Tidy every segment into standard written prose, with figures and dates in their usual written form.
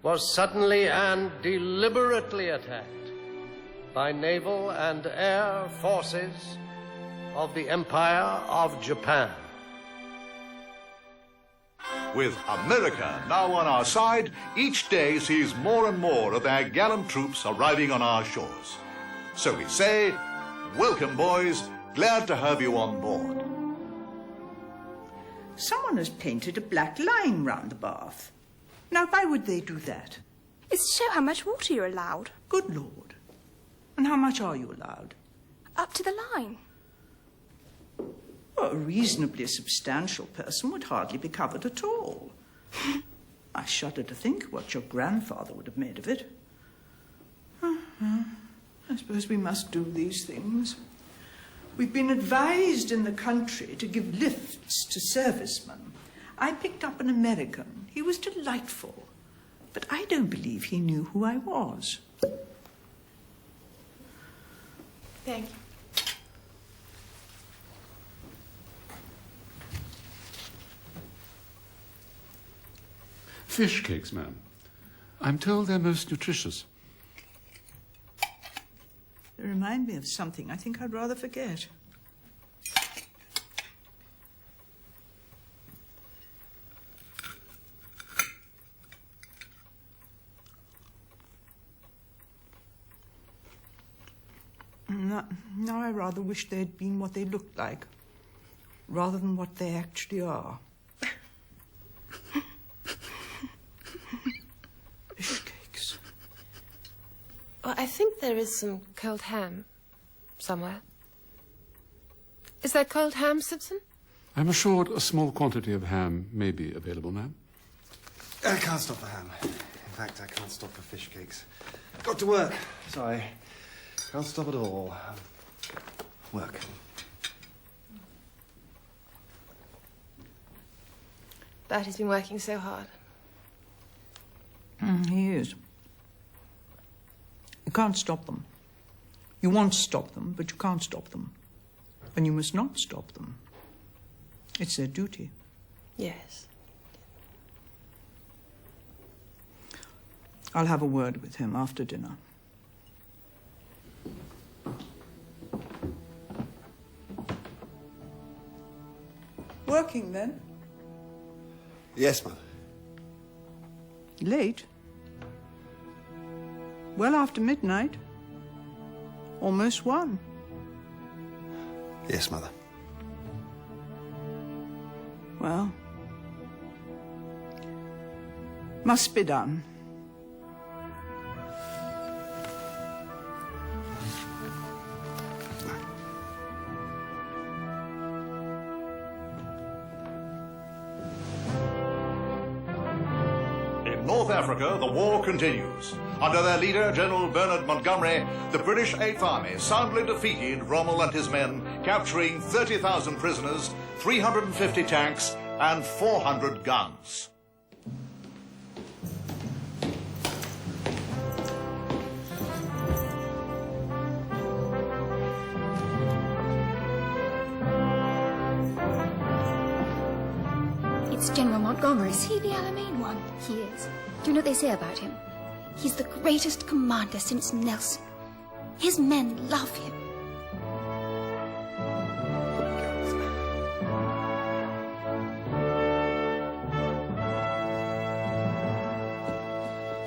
was suddenly and deliberately attacked by naval and air forces of the Empire of Japan. With America now on our side, each day sees more and more of their gallant troops arriving on our shores. So we say, welcome, boys. Glad to have you on board. Someone has painted a black line round the bath. Now, why would they do that? It's to show how much water you're allowed. Good Lord. And how much are you allowed? Up to the line. Well, a reasonably substantial person would hardly be covered at all. I shudder to think what your grandfather would have made of it. I suppose we must do these things. We've been advised in the country to give lifts to servicemen. I picked up an American. He was delightful. But I don't believe he knew who I was. Thank you. Fish cakes, ma'am. I'm told they're most nutritious. They remind me of something I think I'd rather forget. Now I rather wish they'd been what they looked like, rather than what they actually are. Fish cakes. Well, I think there is some cold ham somewhere. Is there cold ham, Simpson? I'm assured a small quantity of ham may be available, ma'am. I can't stop for ham. In fact, I can't stop for fish cakes. Got to work. Sorry. Can't stop at all. Work. Bertie's been working so hard. He is. You can't stop them. You want to stop them, but you can't stop them. And you must not stop them. It's their duty. Yes. I'll have a word with him after dinner. Working, then? Yes, Mother. Late? Well after midnight. Almost 1. Yes, Mother. Well, must be done. North Africa, the war continues. Under their leader, General Bernard Montgomery, the British 8th Army soundly defeated Rommel and his men, capturing 30,000 prisoners, 350 tanks, and 400 guns. It's General Montgomery. Is he the Alamein one? He is. Do you know what they say about him? He's the greatest commander since Nelson. His men love him.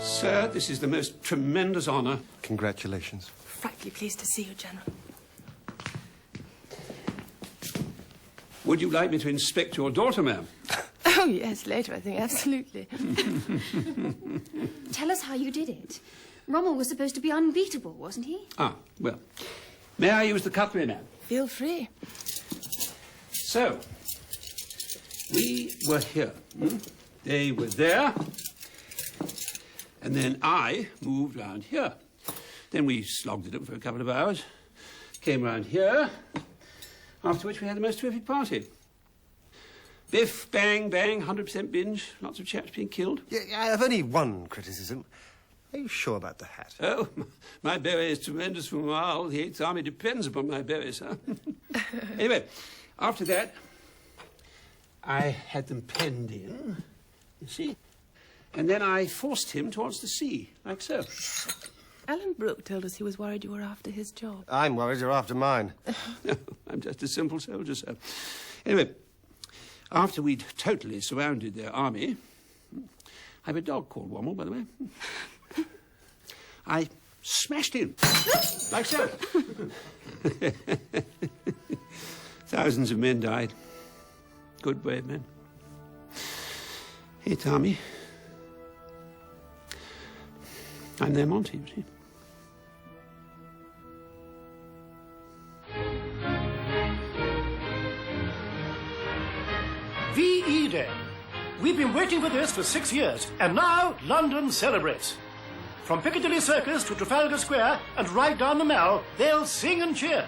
Sir, this is the most tremendous honour. Congratulations. Frightfully pleased to see you, General. Would you like me to inspect your daughter, ma'am? Oh, yes, later, I think, absolutely. Tell us how you did it. Rommel was supposed to be unbeatable, wasn't he? Ah, well, may I use the cutlery, ma'am? Feel free. So, we were here. They were there. And then I moved round here. Then we slogged it up for a couple of hours. Came round here. After which we had the most terrific party. Biff, bang, bang, 100% binge. Lots of chaps being killed. Yeah, I have only one criticism. Are you sure about the hat? Oh, my beret is tremendous for morale. The 8th Army depends upon my beret, sir. Anyway, after that, I had them penned in, you see. and then I forced him towards the sea, like so. Alan Brooke told us he was worried you were after his job. I'm worried you're after mine. No, I'm just a simple soldier, sir. Anyway, after we'd totally surrounded their army, I have a dog called Wommel, by the way. I smashed in, like so. Thousands of men died. Good, brave men. Hey, Tommy. I'm their Monty, you see. VE Day. We've been waiting for this for 6 years, and now London celebrates. From Piccadilly Circus to Trafalgar Square and right down the Mall, they'll sing and cheer.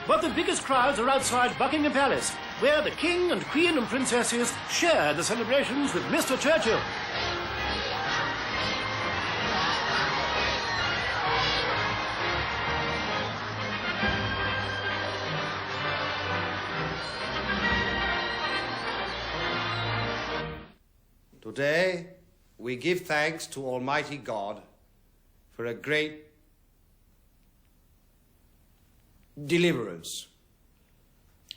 But the biggest crowds are outside Buckingham Palace, where the King and Queen and Princesses share the celebrations with Mr. Churchill. Today, we give thanks to Almighty God for a great deliverance.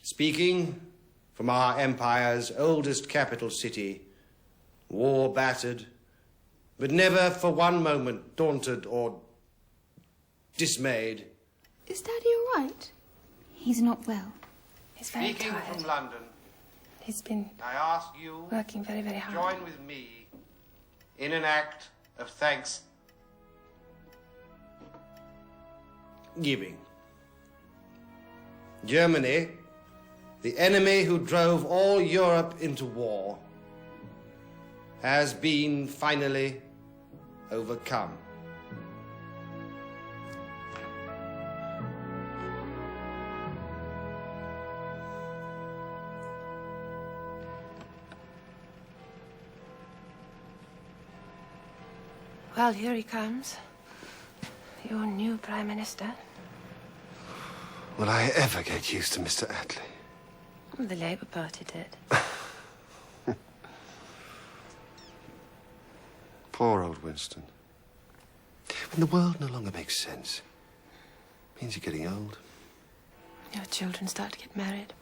Speaking from our empire's oldest capital city, war-battered, but never for one moment daunted or dismayed. Is Daddy all right? He's not well. He's very Speaking tired. from London, He's been I ask you working very, very to hard. join with me in an act of thanks giving. Germany, the enemy who drove all Europe into war, has been finally overcome. Well, here he comes. Your new Prime Minister. Will I ever get used to Mr. Attlee? The Labour Party did. Poor old Winston. When the world no longer makes sense, means you're getting old. Your children start to get married.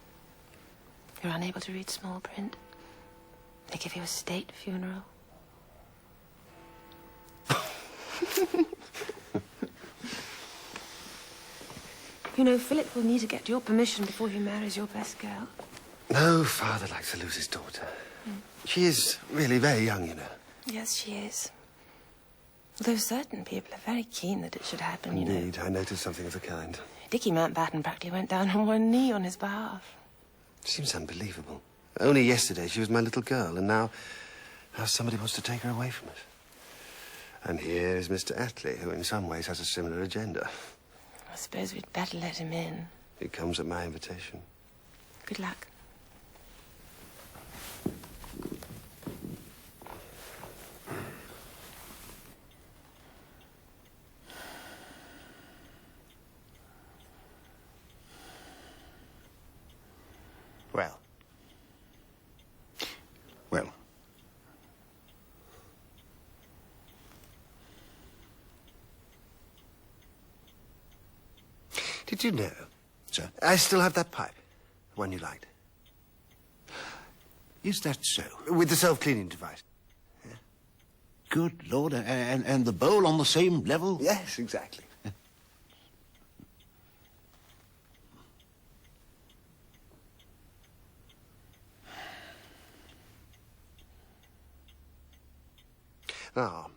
You're unable to read small print. They give you a state funeral. You know, Philip will need to get your permission before he marries your best girl. No father likes to lose his daughter. She is really very young, you know. Yes, she is. Although certain people are very keen that it should happen, you know. Indeed, I noticed something of the kind. Dickie Mountbatten practically went down on one knee on his behalf. Seems unbelievable. Only yesterday she was my little girl, and now somebody wants to take her away from us. And here is Mr. Attlee, who in some ways has a similar agenda. I suppose we'd better let him in. He comes at my invitation. Good luck. Well. Did you know, sir, I still have that pipe, the one you liked. Is that so? With the self-cleaning device. Yeah. Good Lord, and the bowl on the same level? Yes, exactly. Now,